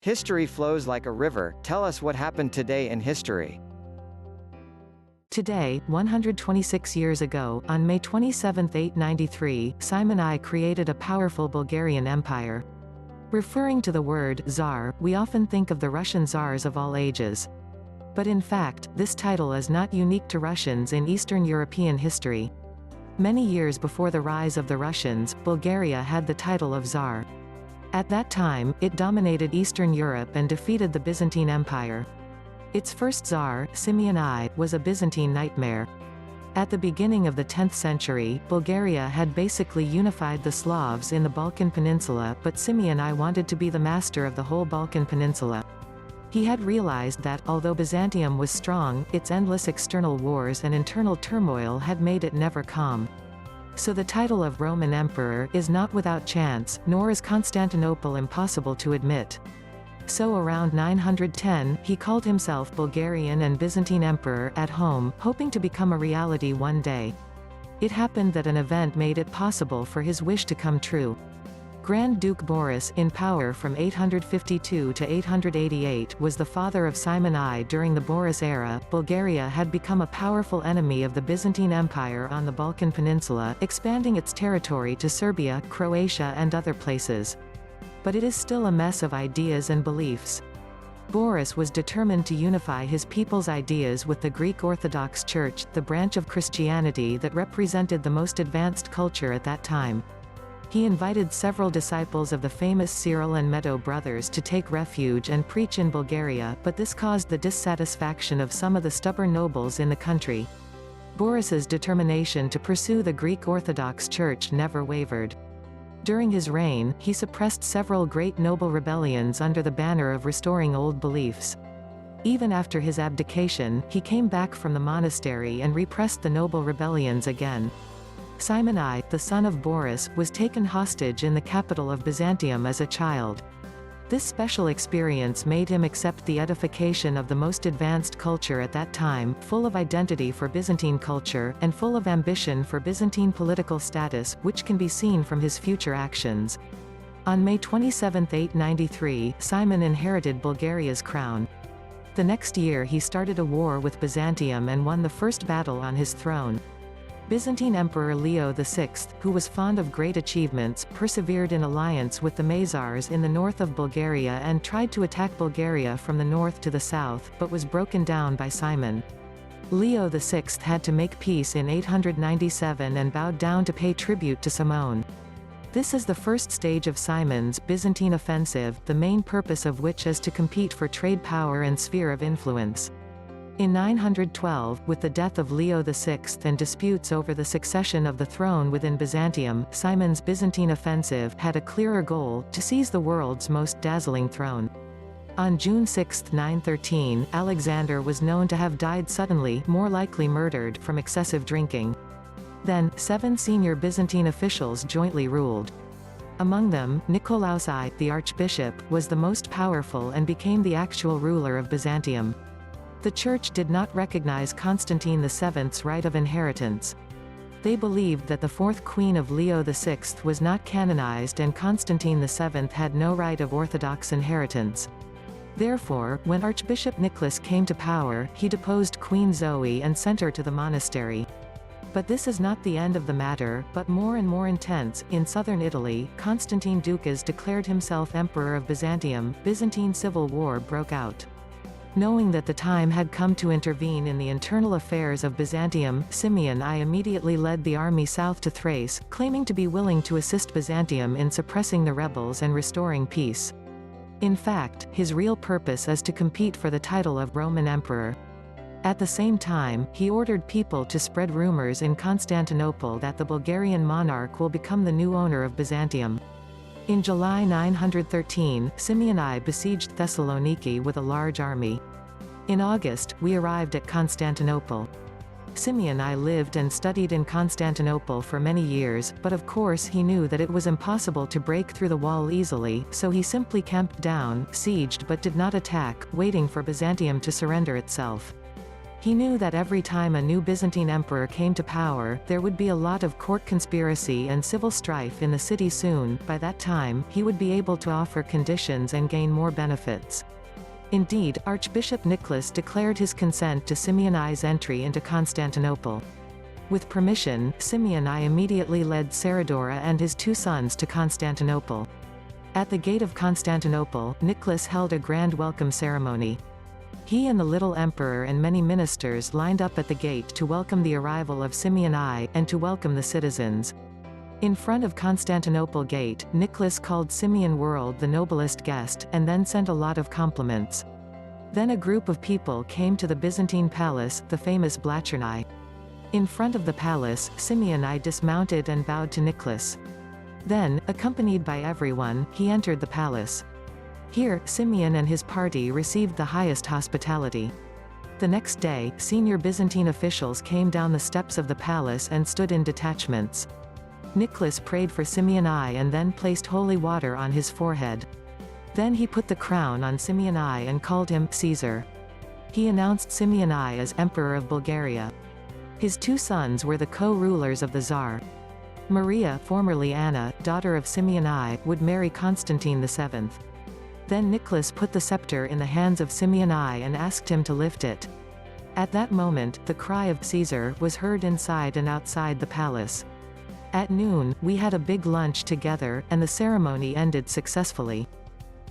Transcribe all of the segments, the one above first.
History flows like a river. Tell us what happened today in history. Today, 126 years ago, on May 27, 893, Simon I created a powerful Bulgarian empire. Referring to the word Tsar, we often think of the Russian Tsars of all ages. But in fact, this title is not unique to Russians in Eastern European history. Many years before the rise of the Russians, Bulgaria had the title of Tsar. At that time, it dominated Eastern Europe and defeated the Byzantine Empire. Its first Tsar, Simeon I, was a Byzantine nightmare. At the beginning of the 10th century, Bulgaria had basically unified the Slavs in the Balkan Peninsula, but Simeon I wanted to be the master of the whole Balkan Peninsula. He had realized that, although Byzantium was strong, its endless external wars and internal turmoil had made it never calm. So the title of Roman Emperor is not without chance, nor is Constantinople impossible to admit. So around 910, he called himself Bulgarian and Byzantine Emperor at home, hoping to become a reality one day. It happened that an event made it possible for his wish to come true. Grand Duke Boris, in power from 852 to 888, was the father of Simon I. During the Boris era, Bulgaria had become a powerful enemy of the Byzantine Empire on the Balkan Peninsula, expanding its territory to Serbia, Croatia and other places. But it is still a mess of ideas and beliefs. Boris was determined to unify his people's ideas with the Greek Orthodox Church, the branch of Christianity that represented the most advanced culture at that time. He invited several disciples of the famous Cyril and Method brothers to take refuge and preach in Bulgaria, but this caused the dissatisfaction of some of the stubborn nobles in the country. Boris's determination to pursue the Greek Orthodox Church never wavered. During his reign, he suppressed several great noble rebellions under the banner of restoring old beliefs. Even after his abdication, he came back from the monastery and repressed the noble rebellions again. Simon I, the son of Boris, was taken hostage in the capital of Byzantium as a child. This special experience made him accept the edification of the most advanced culture at that time, full of identity for Byzantine culture, and full of ambition for Byzantine political status, which can be seen from his future actions. On May 27, 893, Simon inherited Bulgaria's crown. The next year he started a war with Byzantium and won the first battle on his throne. Byzantine Emperor Leo VI, who was fond of great achievements, persevered in alliance with the Khazars in the north of Bulgaria and tried to attack Bulgaria from the north to the south, but was broken down by Simon. Leo VI had to make peace in 897 and bowed down to pay tribute to Simon. This is the first stage of Simon's Byzantine offensive, the main purpose of which is to compete for trade power and sphere of influence. In 912, with the death of Leo VI and disputes over the succession of the throne within Byzantium, Simon's Byzantine offensive had a clearer goal: to seize the world's most dazzling throne. On June 6, 913, Alexander was known to have died suddenly, more likely murdered, from excessive drinking. Then, 7 senior Byzantine officials jointly ruled. Among them, Nicolaus I, the archbishop, was the most powerful and became the actual ruler of Byzantium. The Church did not recognize Constantine VII's right of inheritance. They believed that the fourth queen of Leo VI was not canonized and Constantine VII had no right of Orthodox inheritance. Therefore, when Archbishop Nicholas came to power, he deposed Queen Zoe and sent her to the monastery. But this is not the end of the matter, but more and more intense. In southern Italy, Constantine Ducas declared himself Emperor of Byzantium. Byzantine civil war broke out. Knowing that the time had come to intervene in the internal affairs of Byzantium, Simeon I immediately led the army south to Thrace, claiming to be willing to assist Byzantium in suppressing the rebels and restoring peace. In fact, his real purpose is to compete for the title of Roman Emperor. At the same time, he ordered people to spread rumors in Constantinople that the Bulgarian monarch will become the new owner of Byzantium. In July 913, Simeon I besieged Thessaloniki with a large army. In August, we arrived at Constantinople. Simeon I lived and studied in Constantinople for many years, but of course he knew that it was impossible to break through the wall easily, so he simply camped down, sieged but did not attack, waiting for Byzantium to surrender itself. He knew that every time a new Byzantine emperor came to power, there would be a lot of court conspiracy and civil strife in the city soon. By that time, he would be able to offer conditions and gain more benefits. Indeed, Archbishop Nicholas declared his consent to Simeon I's entry into Constantinople. With permission, Simeon I immediately led Saradora and his 2 sons to Constantinople. At the gate of Constantinople, Nicholas held a grand welcome ceremony. He and the little emperor and many ministers lined up at the gate to welcome the arrival of Simeon I, and to welcome the citizens. In front of Constantinople gate, Nicholas called Simeon World the noblest guest, and then sent a lot of compliments. Then a group of people came to the Byzantine palace, the famous Blachernai. In front of the palace, Simeon I dismounted and bowed to Nicholas. Then, accompanied by everyone, he entered the palace. Here, Simeon and his party received the highest hospitality. The next day, senior Byzantine officials came down the steps of the palace and stood in detachments. Nicholas prayed for Simeon I and then placed holy water on his forehead. Then he put the crown on Simeon I and called him Caesar. He announced Simeon I as Emperor of Bulgaria. His 2 sons were the co-rulers of the Tsar. Maria, formerly Anna, daughter of Simeon I, would marry Constantine VII. Then Nicholas put the scepter in the hands of Simeon I and asked him to lift it. At that moment, the cry of Caesar was heard inside and outside the palace. At noon, we had a big lunch together, and the ceremony ended successfully.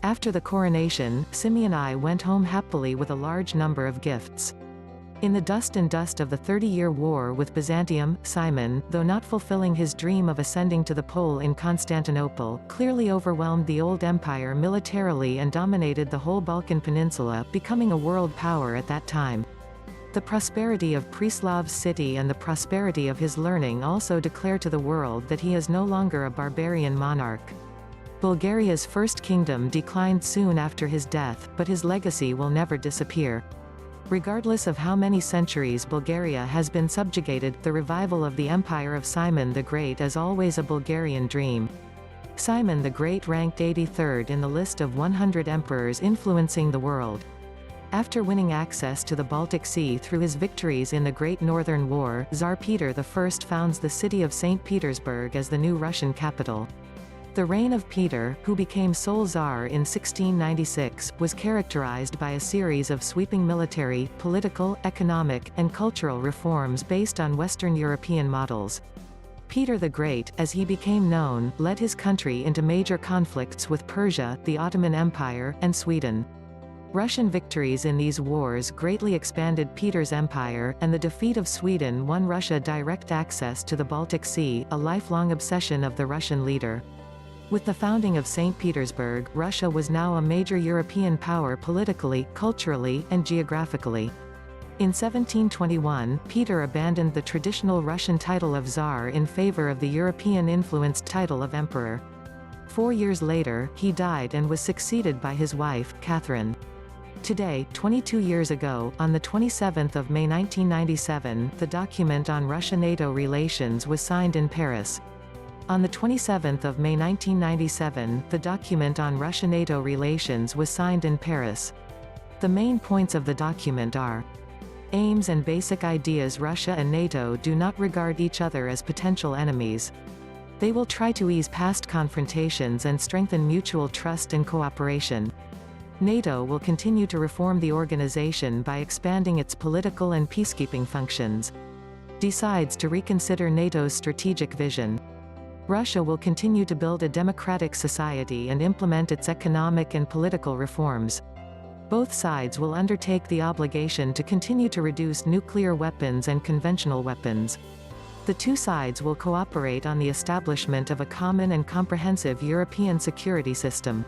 After the coronation, Simeon I went home happily with a large number of gifts. In the dust of the 30-year war with Byzantium, Simon, though not fulfilling his dream of ascending to the pole in Constantinople, clearly overwhelmed the old empire militarily and dominated the whole Balkan peninsula, becoming a world power at that time. The prosperity of Preslav's city and the prosperity of his learning also declare to the world that he is no longer a barbarian monarch. Bulgaria's first kingdom declined soon after his death, but his legacy will never disappear. Regardless of how many centuries Bulgaria has been subjugated, the revival of the empire of Simon the Great is always a Bulgarian dream. Simon the Great ranked 83rd in the list of 100 emperors influencing the world. After winning access to the Baltic Sea through his victories in the Great Northern War, Tsar Peter I founds the city of St. Petersburg as the new Russian capital. The reign of Peter, who became sole Tsar in 1696, was characterized by a series of sweeping military, political, economic, and cultural reforms based on Western European models. Peter the Great, as he became known, led his country into major conflicts with Persia, the Ottoman Empire, and Sweden. Russian victories in these wars greatly expanded Peter's empire, and the defeat of Sweden won Russia direct access to the Baltic Sea, a lifelong obsession of the Russian leader. With the founding of St. Petersburg, Russia was now a major European power politically, culturally, and geographically. In 1721, Peter abandoned the traditional Russian title of Tsar in favor of the European-influenced title of Emperor. 4 years later, he died and was succeeded by his wife, Catherine. Today, 22 years ago, on the 27th of May 1997, the document on Russia-NATO relations was signed in Paris. On the 27th of May 1997, the document on Russia-NATO relations was signed in Paris. The main points of the document are: aims and basic ideas. Russia and NATO do not regard each other as potential enemies. They will try to ease past confrontations and strengthen mutual trust and cooperation. NATO will continue to reform the organization by expanding its political and peacekeeping functions. Decides to reconsider NATO's strategic vision. Russia will continue to build a democratic society and implement its economic and political reforms. Both sides will undertake the obligation to continue to reduce nuclear weapons and conventional weapons. The 2 sides will cooperate on the establishment of a common and comprehensive European security system.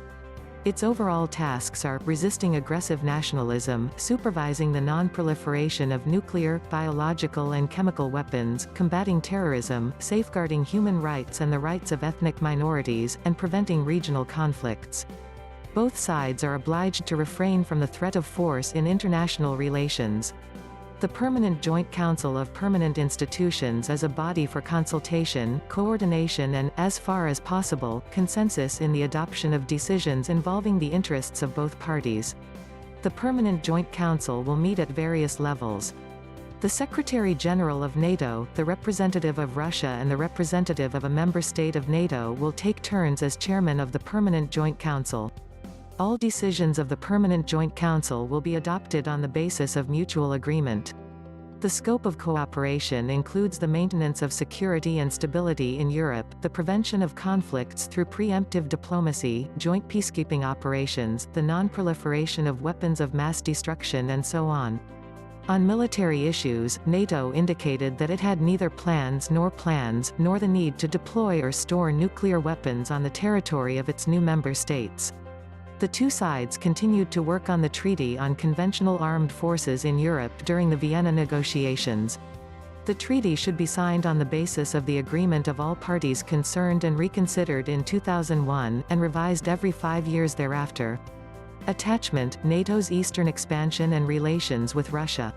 Its overall tasks are, resisting aggressive nationalism, supervising the non-proliferation of nuclear, biological and chemical weapons, combating terrorism, safeguarding human rights and the rights of ethnic minorities, and preventing regional conflicts. Both sides are obliged to refrain from the threat of force in international relations. The Permanent Joint Council of Permanent Institutions is a body for consultation, coordination and, as far as possible, consensus in the adoption of decisions involving the interests of both parties. The Permanent Joint Council will meet at various levels. The Secretary-General of NATO, the representative of Russia and the representative of a member state of NATO will take turns as chairman of the Permanent Joint Council. All decisions of the Permanent Joint Council will be adopted on the basis of mutual agreement. The scope of cooperation includes the maintenance of security and stability in Europe, the prevention of conflicts through preemptive diplomacy, joint peacekeeping operations, the non-proliferation of weapons of mass destruction and so on. On military issues, NATO indicated that it had neither plans nor the need to deploy or store nuclear weapons on the territory of its new member states. The two sides continued to work on the Treaty on Conventional Armed Forces in Europe during the Vienna negotiations. The treaty should be signed on the basis of the agreement of all parties concerned and reconsidered in 2001, and revised every 5 years thereafter. Attachment: NATO's eastern expansion and relations with Russia.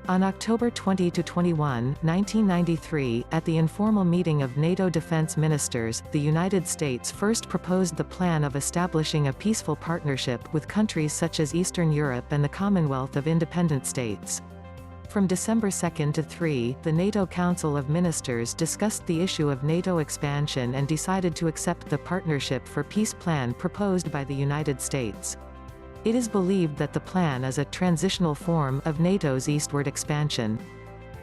On October 20–21, 1993, at the informal meeting of NATO defense ministers, the United States first proposed the plan of establishing a peaceful partnership with countries such as Eastern Europe and the Commonwealth of Independent States. From December 2 to 3, the NATO Council of Ministers discussed the issue of NATO expansion and decided to accept the Partnership for Peace plan proposed by the United States. It is believed that the plan is a transitional form of NATO's eastward expansion.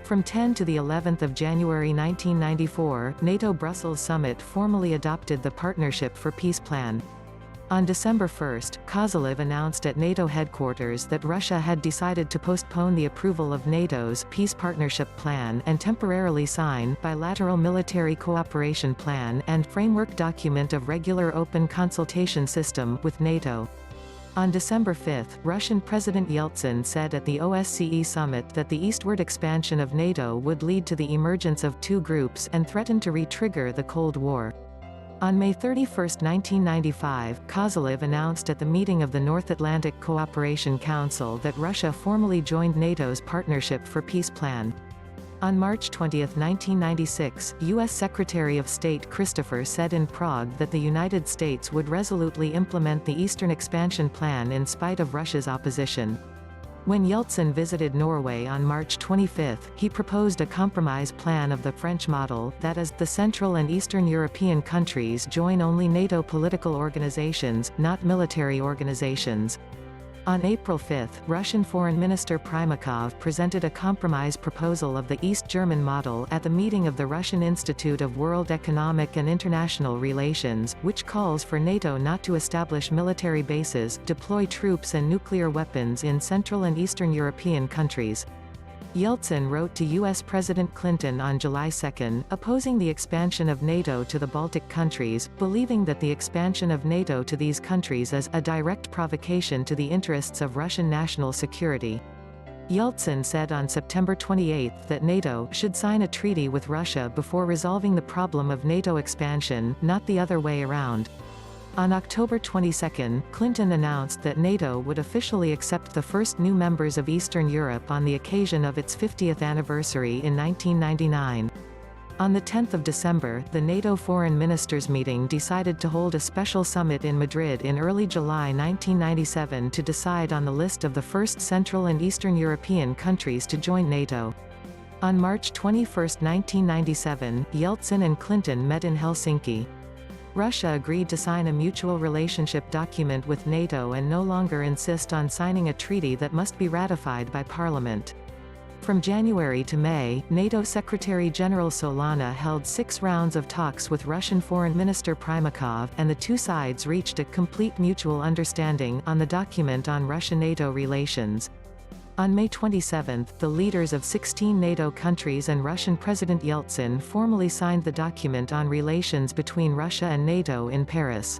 From 10 to the 11th of January 1994, NATO Brussels Summit formally adopted the Partnership for Peace plan. On December 1, Kozylov announced at NATO headquarters that Russia had decided to postpone the approval of NATO's Peace Partnership Plan and temporarily sign Bilateral Military Cooperation Plan and Framework Document of Regular Open Consultation System with NATO. On December 5, Russian President Yeltsin said at the OSCE summit that the eastward expansion of NATO would lead to the emergence of two groups and threaten to re-trigger the Cold War. On May 31, 1995, Kozylov announced at the meeting of the North Atlantic Cooperation Council that Russia formally joined NATO's Partnership for Peace plan. On March 20, 1996, U.S. Secretary of State Christopher said in Prague that the United States would resolutely implement the Eastern Expansion Plan in spite of Russia's opposition. When Yeltsin visited Norway on March 25, he proposed a compromise plan of the French model, that is, the Central and Eastern European countries join only NATO political organizations, not military organizations. On April 5, Russian Foreign Minister Primakov presented a compromise proposal of the East German model at the meeting of the Russian Institute of World Economic and International Relations, which calls for NATO not to establish military bases, deploy troops and nuclear weapons in Central and Eastern European countries. Yeltsin wrote to U.S. President Clinton on July 2, opposing the expansion of NATO to the Baltic countries, believing that the expansion of NATO to these countries is a direct provocation to the interests of Russian national security. Yeltsin said on September 28 that NATO should sign a treaty with Russia before resolving the problem of NATO expansion, not the other way around. On October 22, Clinton announced that NATO would officially accept the first new members of Eastern Europe on the occasion of its 50th anniversary in 1999. On the 10th of December, the NATO Foreign Ministers meeting decided to hold a special summit in Madrid in early July 1997 to decide on the list of the first Central and Eastern European countries to join NATO. On March 21, 1997, Yeltsin and Clinton met in Helsinki. Russia agreed to sign a mutual relationship document with NATO and no longer insist on signing a treaty that must be ratified by Parliament. From January to May, NATO Secretary-General Solana held 6 rounds of talks with Russian Foreign Minister Primakov, and the two sides reached a complete mutual understanding on the document on Russia-NATO relations. On May 27, the leaders of 16 NATO countries and Russian President Yeltsin formally signed the document on relations between Russia and NATO in Paris.